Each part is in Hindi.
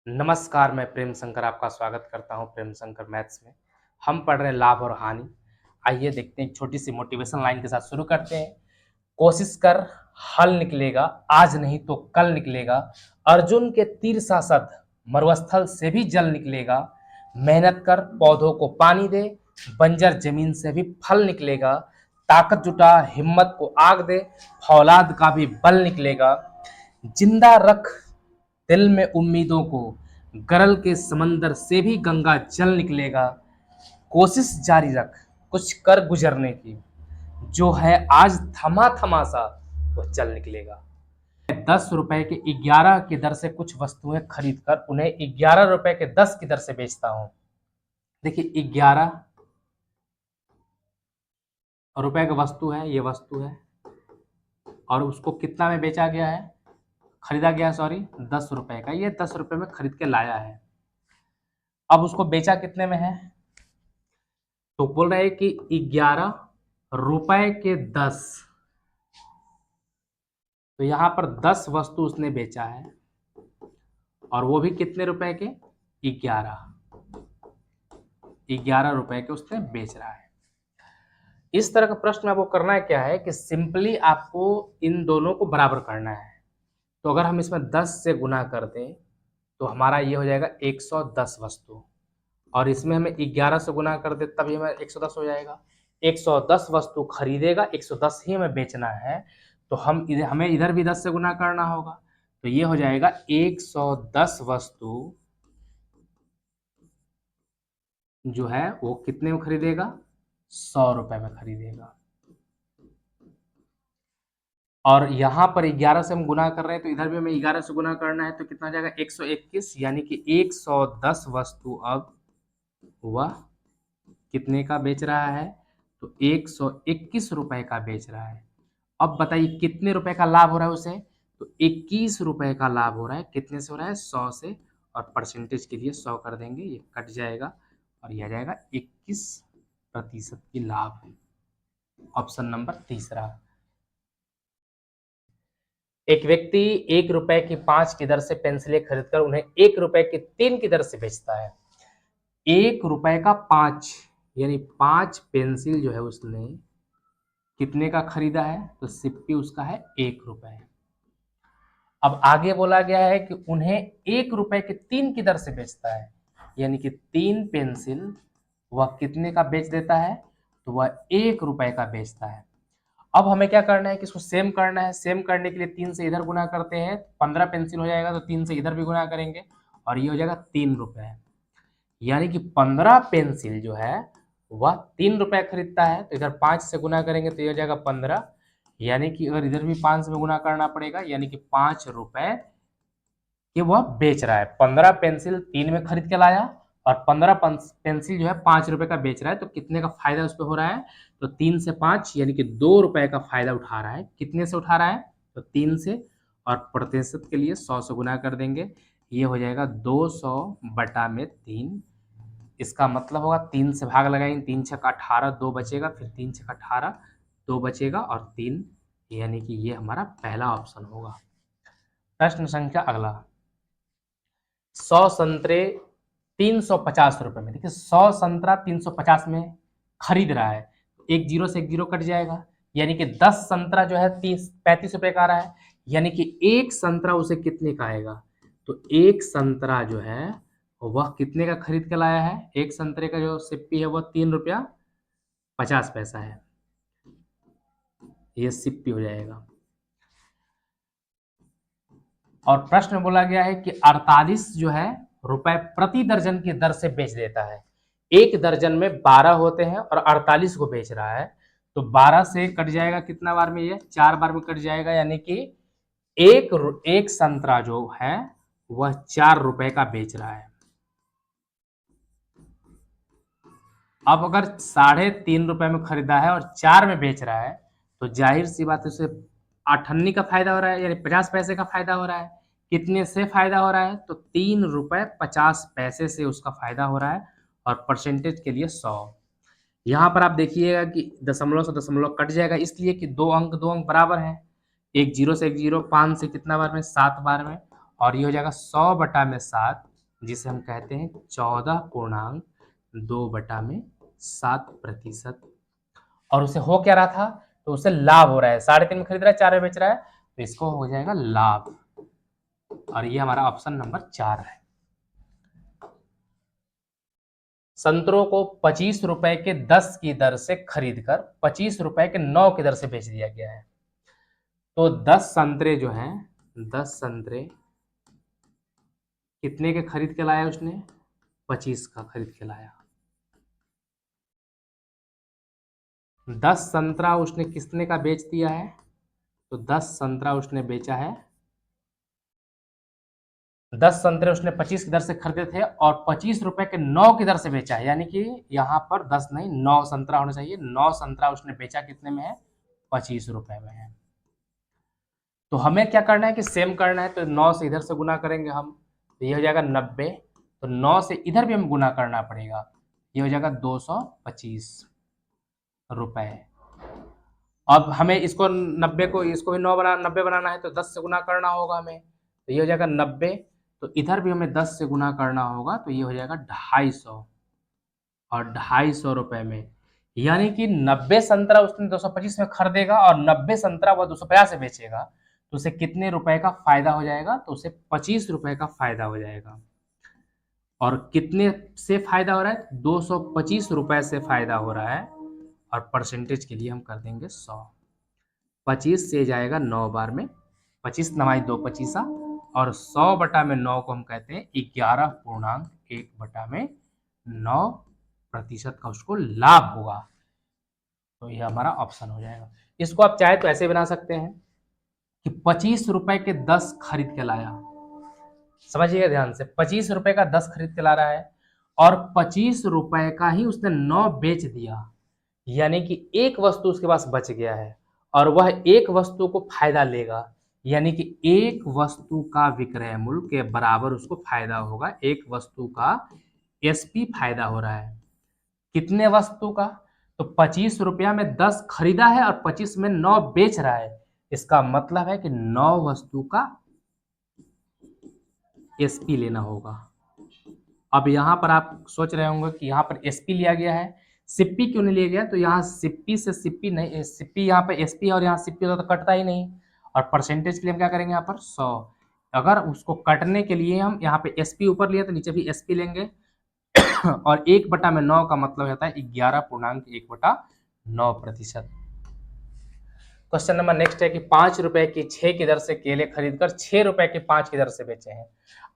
नमस्कार, मैं प्रेम शंकर आपका स्वागत करता हूं प्रेम शंकर मैथ्स में। हम पढ़ रहे हैं लाभ और हानि। आइए देखते हैं, एक छोटी सी मोटिवेशन लाइन के साथ शुरू करते हैं। कोशिश कर, हल निकलेगा, आज नहीं तो कल निकलेगा। अर्जुन के तीर सांसद, मरुस्थल से भी जल निकलेगा। मेहनत कर, पौधों को पानी दे, बंजर जमीन से भी फल निकलेगा। ताकत जुटा, हिम्मत को आग दे, फौलाद का भी बल निकलेगा। जिंदा रख दिल में उम्मीदों को, गरल के समंदर से भी गंगा जल निकलेगा। कोशिश जारी रख, कुछ कर गुजरने की, जो है आज थमा थमा सा वो चल निकलेगा। 10 रुपए के 11 की दर से कुछ वस्तुएं खरीद कर उन्हें 11 रुपए के 10 की दर से बेचता हूं। देखिए, 11 रुपए की वस्तु है, ये वस्तु है, और उसको कितना में बेचा गया है, खरीदा गया है, सॉरी, 10 रुपए का। ये 10 रुपए में खरीद के लाया है। अब उसको बेचा कितने में है, तो बोल रहे हैं कि 11 रुपए के 10। तो यहां पर 10 वस्तु उसने बेचा है, और वो भी कितने रुपए के, 11 रुपए के उसने बेच रहा है। इस तरह का प्रश्न आपको करना है क्या है कि सिंपली आपको इन दोनों को बराबर करना है। तो अगर हम इसमें 10 से गुना कर दें तो हमारा ये हो जाएगा 110 वस्तु, और इसमें हमें 11 से गुना कर दे तभी हमें 110 हो जाएगा। 110 वस्तु खरीदेगा, 110 ही हमें बेचना है, तो हमें इधर भी 10 से गुना करना होगा। तो ये हो जाएगा 110 वस्तु जो है वो कितने में खरीदेगा, 100 रुपए में खरीदेगा। और यहां पर 11 से हम गुना कर रहे हैं, तो इधर भी हमें 11 से गुना करना है, तो कितना हो जाएगा, 121। यानी कि 110 वस्तु अब वह कितने का बेच रहा है, तो 121 रुपए का बेच रहा है। अब बताइए कितने रुपए का लाभ हो रहा है उसे, तो 21 रुपए का लाभ हो रहा है। कितने से हो रहा है, 100 से, और परसेंटेज के लिए 100 कर देंगे, ये कट जाएगा और यह जाएगा 21% की लाभ है। ऑप्शन नंबर तीसरा। एक व्यक्ति 1 रुपए की 5 की दर से पेंसिलें खरीदकर उन्हें 1 रुपए की 3 की दर से बेचता है। 1 रुपए का 5 यानी 5 पेंसिल जो है उसने कितने का खरीदा है, तो सिप्पी उसका है 1 रुपए। अब आगे बोला गया है कि उन्हें 1 रुपए के 3 की दर से बेचता है, यानी कि 3 पेंसिल वह कितने का बेच देता है, तो वह 1 रुपए का बेचता है। अब हमें क्या करना है कि इसको सेम करना है। सेम करने के लिए 3 से इधर गुना करते हैं, 15 पेंसिल हो जाएगा, तो 3 से इधर भी गुना करेंगे और ये हो जाएगा 3 रुपए। यानी कि 15 पेंसिल जो है वह 3 रुपए खरीदता है, तो इधर 5 से गुना करेंगे तो ये हो जाएगा 15। यानी कि अगर इधर भी 5 से गुना करना पड़ेगा, यानी कि 5 रुपए कि वह बेच रहा है। 15 पेंसिल 3 में खरीद के लाया और 15 पेंसिल जो है 5 रुपए का बेच रहा है, तो कितने का फायदा उस पर हो रहा है, तो 3 से 5 यानी कि 2 रुपए का फायदा उठा रहा है। कितने से उठा रहा है, तो 3 से, और प्रतिशत के लिए 100 से गुना कर देंगे, ये हो जाएगा 200/3। इसका मतलब होगा 3 से भाग लगाएंगे, 3 छक्का 18, 2 बचेगा, फिर 3 छक्का 18, 2 बचेगा और 3, यानी कि ये हमारा पहला ऑप्शन होगा। प्रश्न संख्या अगला। 100 संतरे 350 रुपए में, देखिए 100 संतरा 350 में खरीद रहा है, एक जीरो से एक जीरो कट जाएगा, यानी कि 10 संतरा जो है 35 रुपए का आ रहा है, यानी कि एक संतरा उसे कितने का आएगा, तो एक संतरा जो है वह कितने का खरीद के लाया है, एक संतरे का जो सिप्पी है वह 3 रुपया 50 पैसा है, यह सिप्पी हो जाएगा। और प्रश्न में बोला गया है कि 48 जो है रुपए प्रति दर्जन की दर से बेच देता है। एक दर्जन में 12 होते हैं और 48 को बेच रहा है, तो 12 से कट जाएगा कितना बार में, ये 4 बार में कट जाएगा, यानी कि एक संतरा जो है वह 4 रुपए का बेच रहा है। अब अगर 3.5 रुपए में खरीदा है और 4 में बेच रहा है, तो जाहिर सी बात है उसे 98 का फायदा हो रहा है, यानी 50 पैसे का फायदा हो रहा है। कितने से फायदा हो रहा है, तो 3 रुपए 50 पैसे से उसका फायदा हो रहा है, और परसेंटेज के लिए 100। यहाँ पर आप देखिएगा कि दशमलव से दशमलव कट जाएगा, इसलिए कि दो अंक बराबर है, एक जीरो से एक जीरो, 5 से कितना बार में, 7 बार में, और ये हो जाएगा 100/7, जिसे हम कहते हैं 14.2/7%। और उसे हो क्या रहा था, तो उसे लाभ हो रहा है, 3.5 में खरीद रहा है, 4 में बेच रहा है, तो इसको हो जाएगा लाभ। और ये हमारा ऑप्शन नंबर 4 है। संतरों को 25 रुपए के 10 की दर से खरीदकर 25 रुपए के 9 की दर से बेच दिया गया है। तो 10 संतरे जो हैं, 10 संतरे कितने के खरीद के लाया उसने, 25 का खरीद के लाया। 10 संतरा उसने कितने का बेच दिया है, तो 10 संतरा उसने बेचा है, 10 संतरे उसने 25 की दर से खरीदे थे और 25 रुपए के 9 की दर से बेचा है, यानी कि यहाँ पर 10 नहीं 9 संतरा होना चाहिए। 9 संतरा उसने बेचा कितने में है, 25 रुपए में है। तो हमें क्या करना है कि सेम करना है, तो 9 से इधर से गुना करेंगे हम, तो ये हो जाएगा 90। तो 9 से इधर भी हम गुना करना पड़ेगा, ये हो जाएगा 225 रुपए। अब हमें इसको 90 को, इसको भी 90 बनाना है, तो 10 से गुना करना होगा हमें, तो ये हो जाएगा 90। तो इधर भी हमें 10 से गुना करना होगा, तो ये हो जाएगा 250। और 250 रुपए में, यानी कि 90 संतरा उसने 225 में खरीदेगा और 90 संतरा वह 250 से बेचेगा, तो उसे कितने रुपए का फायदा हो जाएगा, तो उसे 25 रुपए का फायदा हो जाएगा। और कितने से फायदा हो रहा है, 225 रुपए से फायदा हो रहा है। और परसेंटेज के लिए हम कर देंगे 100। 25 से जाएगा 9 बार में, 25 नवाई 2 पचीसा, और 100 बटा में 9 को हम कहते हैं 11.1/9% का उसको लाभ होगा। तो यह हमारा ऑप्शन हो जाएगा। इसको आप चाहे तो ऐसे बना सकते हैं कि 25 रुपए के 10 खरीद के लाया, समझिएगा ध्यान से, 25 रुपए का 10 खरीद के ला रहा है और 25 रुपए का ही उसने 9 बेच दिया, यानी कि एक वस्तु उसके पास बच गया है और वह एक वस्तु को फायदा लेगा, यानी कि एक वस्तु का विक्रय मूल्य के बराबर उसको फायदा होगा। एक वस्तु का एसपी फायदा हो रहा है, कितने वस्तु का, तो 25 रुपया में 10 खरीदा है और 25 में 9 बेच रहा है। इसका मतलब है कि 9 वस्तु का एसपी लेना होगा। अब यहां पर आप सोच रहे होंगे कि यहाँ पर एसपी लिया गया है, सिप्पी क्यों नहीं लिया गया, तो यहाँ सिप्पी से सिप्पी नहीं, सिप्पी यहाँ पर एसपी और यहाँ सिप्पी होता तो कटता ही नहीं। और परसेंटेज के लिए हम क्या करेंगे, यहाँ पर 100। अगर उसको कटने के लिए हम यहाँ पे एसपी ऊपर लिए तो नीचे भी एसपी लेंगे। और 1/9 का मतलब होता है 11.1/9%। क्वेश्चन नंबर नेक्स्ट है कि 5 रुपए की 6 की दर से केले खरीदकर 6 रुपए के 5 की दर से बेचे हैं।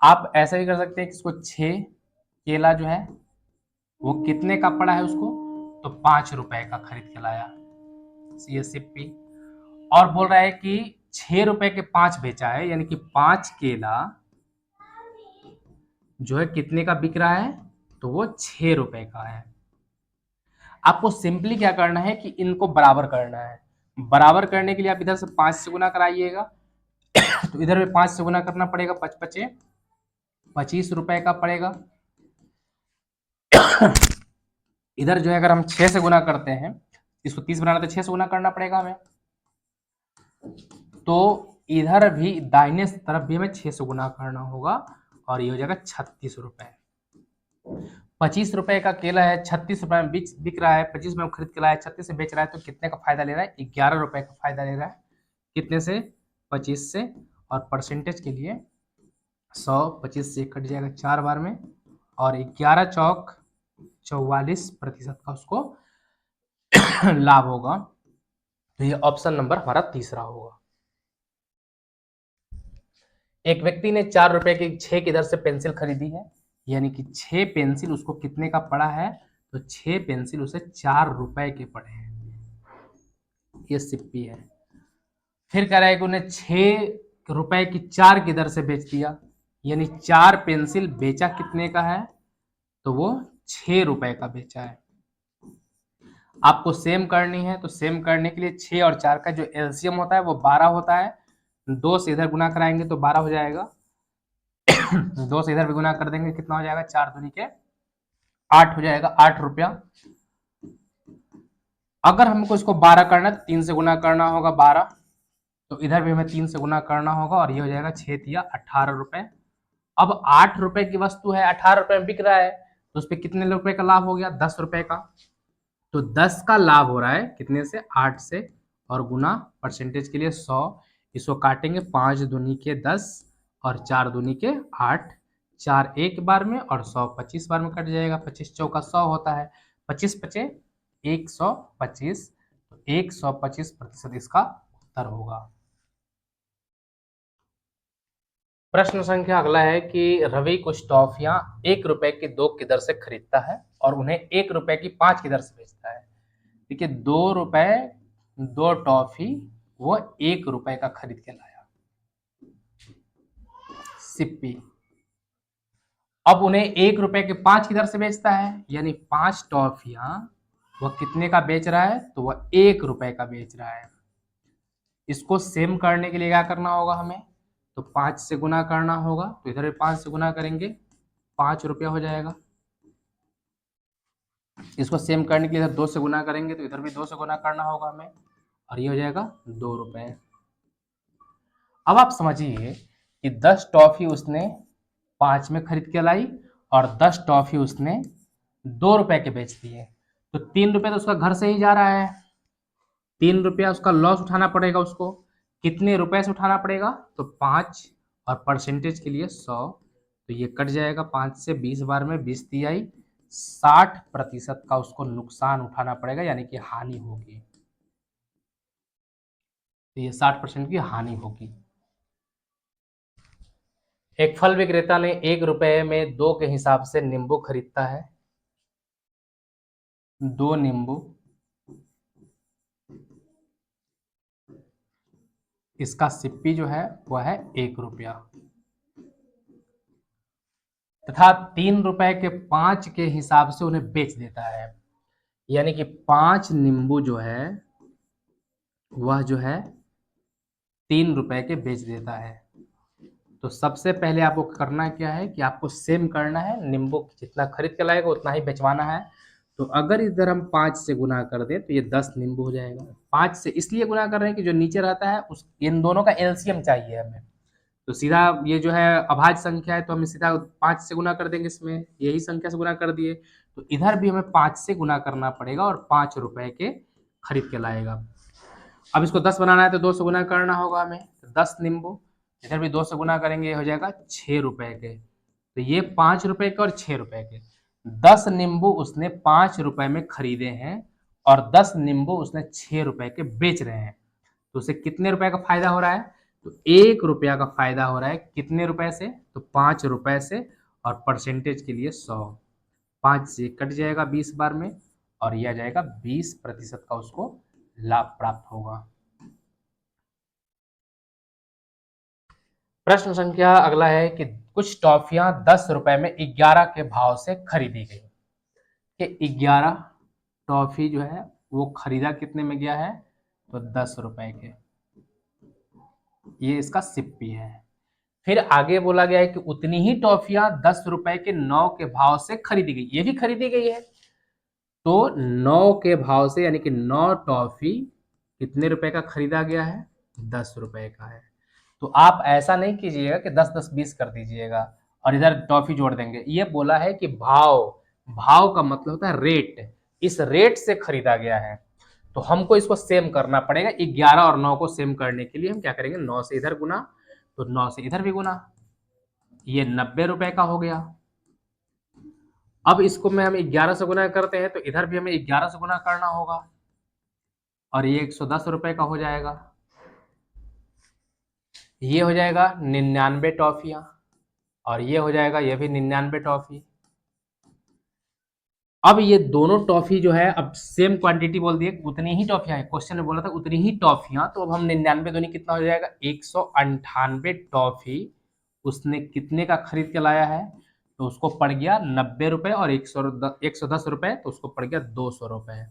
आप ऐसा भी कर सकते हैं कि इसको 6 केला जो है वो कितने का पड़ा है उसको, तो 5 रुपए का खरीद के लाया, ये सिप्पी। और बोल रहा है कि 6 रुपए के 5 बेचा है, यानी कि 5 केला जो है कितने का बिक रहा है, तो वो 6 रुपए का है। आपको सिंपली क्या करना है कि इनको बराबर करना है। बराबर करने के लिए आप इधर से 5 से गुना कराइएगा, तो इधर भी 5 से गुना करना पड़ेगा, 5 पचे 25 रुपए का पड़ेगा। इधर जो है अगर हम 6 से गुना करते हैं, इसको 30 बनाना तो 6 से गुना करना पड़ेगा हमें, तो इधर भी दाहिने तरफ भी हमें 6 से गुना करना होगा और ये हो जाएगा 36 रुपए। 25 रुपए का केला है, 36 रुपए में बिक रहा है, 25 में खरीद के लाया, 36 से बेच रहा है, तो कितने का फायदा ले रहा है, 11 रुपए का फायदा ले रहा है। कितने से, 25 से। और परसेंटेज के लिए 100, 25 से कट जाएगा 4 बार में, और 11 चौक 44% का उसको लाभ होगा। तो ये ऑप्शन नंबर हमारा तीसरा होगा। एक व्यक्ति ने 4 रुपए की 6 की दर से पेंसिल खरीदी है, यानी कि 6 पेंसिल उसको कितने का पड़ा है, तो 6 पेंसिल उसे 4 रुपए के पड़े हैं, ये सिप्पी है। फिर कह रहा है कि उन्हें 6 रुपए की 4 की दर से बेच दिया, यानी 4 पेंसिल बेचा कितने का है, तो वो 6 रुपए का बेचा है। आपको सेम करनी है, तो सेम करने के लिए 6 और 4 का जो एलसीएम होता है वो 12 होता है। 2 से इधर गुना कराएंगे तो 12 हो जाएगा। 2 से इधर भी गुना कर देंगे, कितना हो जाएगा, 4 दूनी के 8 हो जाएगा, 8 रुपया। अगर हमको इसको 12 करना है तो 3 से गुना करना होगा 12, तो इधर भी हमें 3 से गुना करना होगा और ये हो जाएगा 6 तिया 18 रुपए। अब 8 रुपए की वस्तु है, 18 रुपए में बिक रहा है, तो उस पर कितने रुपए का लाभ हो गया? 10 रुपए का। तो 10 का लाभ हो रहा है कितने से? 8 से, और गुना परसेंटेज के लिए 100। इसको काटेंगे, 5 दूनी के 10 और 4 दूनी के 8, 4 एक बार में और 100 25 बार में कट जाएगा। 25 चौका 100 होता है, 25 पचे 125, तो 125% इसका उत्तर होगा। प्रश्न संख्या अगला है कि रवि कुछ टॉफियां 1 रुपए की 2 की दर से खरीदता है और उन्हें 1 रुपए की 5 की दर से बेचता है। देखिए 2 रुपए 2 टॉफी वो 1 रुपए का खरीद के लाया, सिप्पी। अब उन्हें 1 रुपए के 5 की दर से बेचता है, यानी 5 टॉफियां वह कितने का बेच रहा है? तो वह 1 रुपए का बेच रहा है। इसको सेम करने के लिए क्या करना होगा हमें? तो 5 से गुना करना होगा, तो इधर भी 5 से गुना करेंगे, 5 रुपया हो जाएगा। इसको सेम करने के लिए इधर 2 से गुना करेंगे, तो इधर भी 2 से गुना करना होगा हमें, और ये हो जाएगा 2 रुपए। अब आप समझिए कि 10 टॉफी उसने 5 में खरीद के लाई और 10 टॉफी उसने 2 रुपए के बेच दिए, तो 3 रुपए तो उसका घर से ही जा रहा है। 3 रुपया उसका लॉस उठाना पड़ेगा उसको। कितने रुपए से उठाना पड़ेगा? तो 5, और परसेंटेज के लिए 100, तो ये कट जाएगा 5 से, 20 बार में 20 तिहाई 60% का उसको नुकसान उठाना पड़ेगा, यानी कि हानि होगी। तो ये 60% की हानि होगी। एक फल विक्रेता ने 1 रुपए में 2 के हिसाब से नींबू खरीदता है। 2 नींबू, इसका सिप्पी जो है वह है 1 रुपया, तथा 3 रुपए के 5 के हिसाब से उन्हें बेच देता है, यानी कि 5 नींबू जो है वह जो है 3 रुपए के बेच देता है। तो सबसे पहले आपको करना क्या है कि आपको सेम करना है, नींबू जितना खरीद के लाएगा उतना ही बेचवाना है। तो अगर इधर हम 5 से गुना कर दें तो ये 10 नींबू हो जाएगा। 5 से इसलिए गुना कर रहे हैं कि जो नीचे रहता है उस इन दोनों का एलसीएम चाहिए हमें। तो सीधा ये जो है अभाज्य संख्या है, तो हम सीधा 5 से गुना कर देंगे, इसमें यही संख्या से गुना कर दिए। तो इधर भी हमें 5 से गुना करना पड़ेगा और 5 रुपए के खरीद के लाएगा। अब इसको 10 बनाना है तो 2 से गुना करना होगा हमें, तो 10 नींबू, इधर भी 2 से गुना करेंगे, ये हो जाएगा 6 रुपए के। तो ये 5 रुपए के और 6 रुपए के, 10 नींबू उसने 5 रुपए में खरीदे हैं और 10 नींबू उसने 6 रुपए के बेच रहे हैं। तो उसे कितने रुपए का फायदा हो रहा है? तो 1 रुपया का फायदा हो रहा है। कितने रुपए से? तो 5 रुपए से, और परसेंटेज के लिए 100। 5 से कट जाएगा 20 बार में, और यह जाएगा 20% का उसको लाभ प्राप्त होगा। प्रश्न संख्या अगला है कि कुछ टॉफियां 10 रुपए में 11 के भाव से खरीदी गई। कि 11 टॉफी जो है वो खरीदा कितने में गया है? तो 10 रुपए के। ये इसका सिप्पी है। फिर आगे बोला गया है कि उतनी ही टॉफियां 10 रुपए के 9 के भाव से खरीदी गई, ये भी खरीदी गई है। तो 9 के भाव से, यानी कि 9 टॉफी कितने रुपए का खरीदा गया है? 10 रुपए का है। तो आप ऐसा नहीं कीजिएगा कि 10 10 20 कर दीजिएगा और इधर टॉफी जोड़ देंगे। ये बोला है कि भाव, भाव का मतलब होता है रेट, इस रेट से खरीदा गया है। तो हमको इसको सेम करना पड़ेगा। 11 और 9 को सेम करने के लिए हम क्या करेंगे? 9 से इधर गुना, तो 9 से इधर भी गुना, ये 90 रुपए का हो गया। अब इसको में हम 11 से गुना करते हैं तो इधर भी हमें 11 से गुना करना होगा, और ये 110 रुपए का हो जाएगा। ये हो जाएगा 99 टॉफियां, और ये हो जाएगा ये भी 99 टॉफी। अब ये दोनों टॉफी जो है, अब सेम क्वांटिटी बोल दिए, उतनी ही टॉफियां है, क्वेश्चन में बोला था उतनी ही टॉफियां, तो अब हम 99 दूनी कितना हो जाएगा? 198 टॉफी उसने कितने का खरीद के लाया है? तो उसको पड़ गया 90 रुपए, और 110 रुपए, तो उसको पड़ गया 200 रुपए।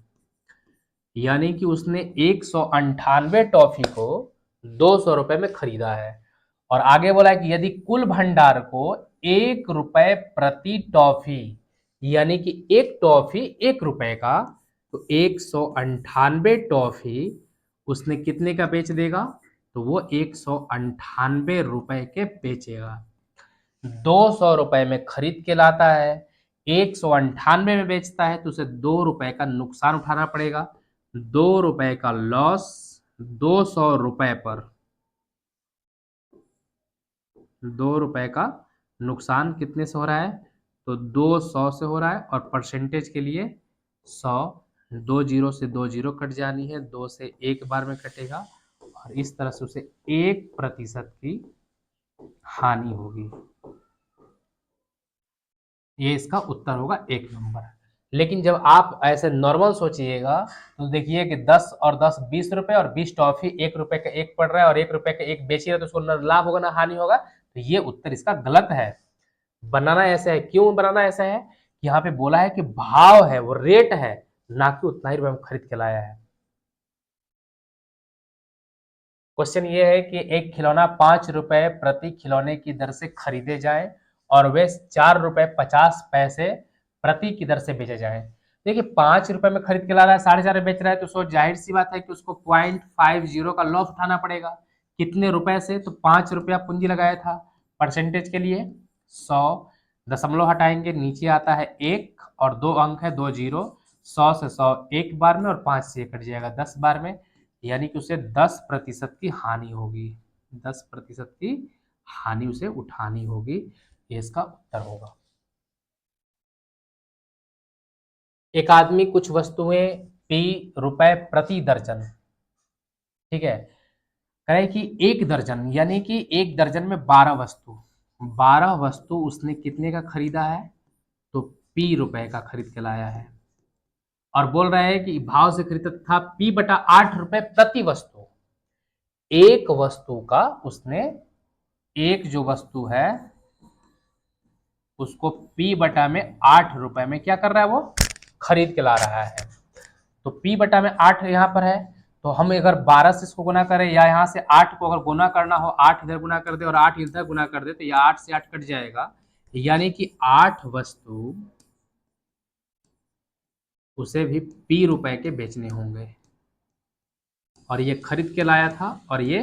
यानी कि उसने 198 टॉफी को 200 रुपए में खरीदा है। और आगे बोला है कि यदि कुल भंडार को 1 रुपए प्रति टॉफी, यानी कि एक टॉफी 1 रुपए का, तो 198 टॉफी उसने कितने का बेच देगा? तो वो 198 रुपए के बेचेगा। 200 रुपए में खरीद के लाता है, 198 में बेचता है, तो उसे 2 रुपए का नुकसान उठाना पड़ेगा। 2 रुपए का लॉस 200 रुपए पर, 2 रुपए का नुकसान कितने से हो रहा है, तो 200 से हो रहा है। और परसेंटेज के लिए 100, 2 जीरो से 2 जीरो कट जानी है, 2 से एक बार में कटेगा, और इस तरह से उसे 1% की हानि होगी। ये इसका उत्तर होगा 1 नंबर। लेकिन जब आप ऐसे नॉर्मल सोचिएगा तो देखिए कि 10 और 10 20 रुपए, और 20 टॉफी 1 रुपए का एक पड़ रहा है, और 1 रुपए का एक बेचिए तो उसको न लाभ होगा ना हानि होगा, तो ये उत्तर इसका गलत है। बनाना ऐसा है, क्यों बनाना ऐसा है कि यहाँ पे बोला है कि भाव है, वो रेट है, ना कि उतना ही रुपए में खरीद के लाया है। क्वेश्चन ये है कि एक खिलौना 5 रुपए प्रति खिलौने की दर से खरीदे जाए और वे 4 रुपए 50 पैसे प्रति की दर से बेचे जाए। देखिए 5 रुपए में खरीद के ला रहा है, 4.5 में बेच रहा है, तो सो जाहिर सी बात है कि उसको 0.50 का लॉस उठाना पड़ेगा। कितने रुपए से, तो 5 रुपया पूंजी लगाया था। परसेंटेज के लिए 100, दशमलव हटाएंगे, नीचे आता है 1 और 2 अंक है, 2 जीरो। 100 से 100 एक बार में, और 5 से कट जाएगा 10 बार में, यानी कि उसे 10% की हानि होगी। 10% की हानि उसे उठानी होगी, ये इसका उत्तर होगा। एक आदमी कुछ वस्तुएं ₹P प्रति दर्जन, ठीक है, कहे कि 1 दर्जन, यानी कि 1 दर्जन में 12 वस्तु, 12 वस्तु उसने कितने का खरीदा है, तो ₹P का खरीद के लाया है। और बोल रहे हैं कि भाव से खरीदा था P/8 प्रति वस्तु। एक वस्तु का उसने, एक जो वस्तु है उसको P/8 में क्या कर रहा है, वो खरीद के ला रहा है। तो P/8 यहाँ पर है, तो हम अगर 12 से इसको गुना करें, या यहाँ से 8 को अगर गुना करना हो, 8 इधर गुना कर दे और 8 इधर गुना कर दे, तो यह 8 से 8 कट जाएगा, यानी कि 8 वस्तु उसे भी P के बेचने होंगे। और ये खरीद के लाया था और ये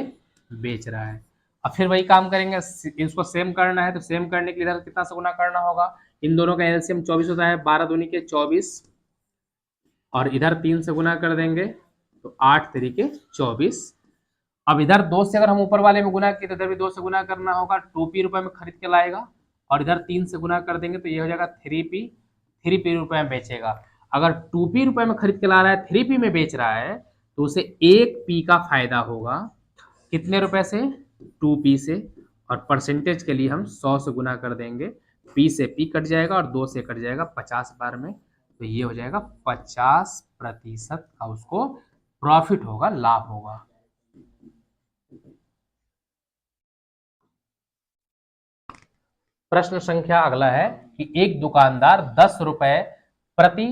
बेच रहा है। अब फिर वही काम करेंगे, इसको सेम करना है, तो सेम करने के लिए इधर कितना से गुना करना होगा, इन दोनों का एलसीएम 24 होता है, 12 दूनी के 24, और इधर 3 से गुना कर देंगे तो 8 तरीके 24। अब इधर 2 से अगर हम ऊपर वाले में गुना किए तो इधर भी 2 से गुना करना होगा, 2P में खरीद के लाएगा, और इधर 3 से गुना कर देंगे तो ये हो जाएगा 3P, 3P में बेचेगा। अगर 2P में खरीद के ला रहा है, 3P में बेच रहा है, तो उसे 1P का फायदा होगा। कितने रुपए से, 2P से, और परसेंटेज के लिए हम 100 से गुना कर देंगे, P से P कट जाएगा और 2 से कट जाएगा 50 बार में, तो ये हो जाएगा 50% का उसको प्रॉफिट होगा, लाभ होगा। प्रश्न संख्या अगला है कि एक दुकानदार 10 रुपए प्रति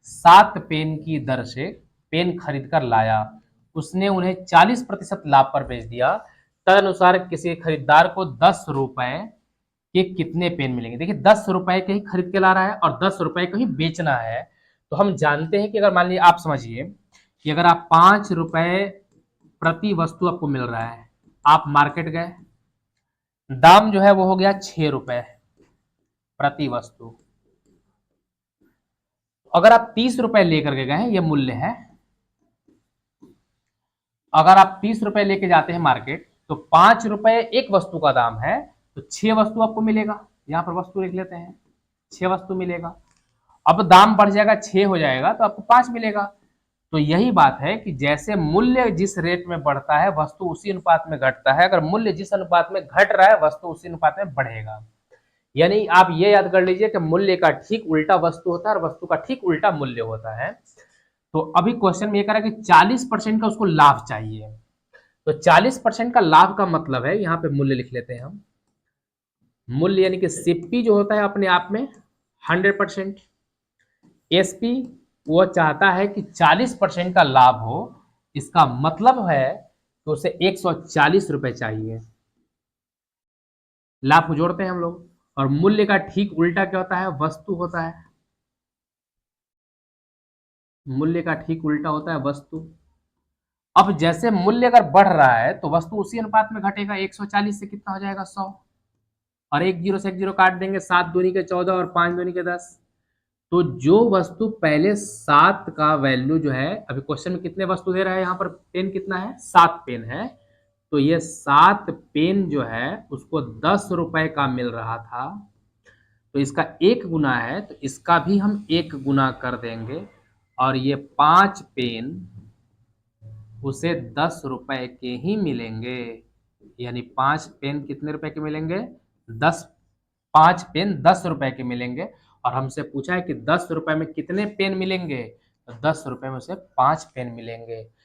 7 पेन की दर से पेन खरीद कर लाया, उसने उन्हें 40% लाभ पर बेच दिया, तदनुसार किसी खरीदार को 10 रुपए के कितने पेन मिलेंगे। देखिए 10 रुपए के ही खरीद के ला रहा है और 10 रुपए को ही बेचना है, तो हम जानते हैं कि अगर मान लीजिए आप समझिए कि अगर आप 5 रुपए प्रति वस्तु आपको मिल रहा है, आप मार्केट गए, दाम जो है वो हो गया 6 रुपए प्रति वस्तु। अगर आप 30 रुपए लेकर के गए हैं, ये मूल्य है, अगर आप 30 रुपए लेके जाते हैं मार्केट, तो 5 रुपए एक वस्तु का दाम है, तो 6 वस्तु आपको मिलेगा। यहां पर वस्तु लिख लेते हैं, 6 वस्तु मिलेगा। अब दाम बढ़ जाएगा, 6 हो जाएगा तो आपको 5 मिलेगा। तो यही बात है कि जैसे मूल्य जिस रेट में बढ़ता है, वस्तु उसी अनुपात में घटता है। अगर मूल्य जिस अनुपात में घट रहा है, वस्तु उसी अनुपात में बढ़ेगा। यानी आप ये याद कर लीजिए कि मूल्य का ठीक उल्टा वस्तु होता है और वस्तु का ठीक उल्टा मूल्य होता है। तो अभी क्वेश्चन में ये कह रहा है कि 40% का उसको लाभ चाहिए, तो 40% का लाभ का मतलब है, यहाँ पे मूल्य लिख लेते हैं हम, मूल्य यानी कि सीपी जो होता है अपने आप में 100%, एसपी वो चाहता है कि 40% का लाभ हो, इसका मतलब है कि उसे 140 रुपए चाहिए। लाभ को जोड़ते हैं हम लोग, और मूल्य का ठीक उल्टा क्या होता है, वस्तु होता है। मूल्य का ठीक उल्टा होता है वस्तु। अब जैसे मूल्य अगर बढ़ रहा है तो वस्तु उसी अनुपात में घटेगा, 140 से कितना हो जाएगा, 100। और एक जीरो से एक जीरो काट देंगे, 7 दूनी के 14 और 5 दूनी के 10। तो जो वस्तु पहले 7 का वैल्यू जो है, अभी क्वेश्चन में कितने वस्तु दे रहा है, यहाँ पर पेन कितना है, 7 पेन है। तो ये 7 पेन जो है उसको 10 रुपए का मिल रहा था, तो इसका 1 गुना है, तो इसका भी हम 1 गुना कर देंगे। और ये 5 पेन उसे 10 रुपए के ही मिलेंगे, यानी 5 पेन कितने रुपए के मिलेंगे, 10, 5 पेन 10 रुपए के मिलेंगे। और हमसे पूछा है कि 10 रुपए में कितने पेन मिलेंगे, तो 10 रुपए में उसे 5 पेन मिलेंगे।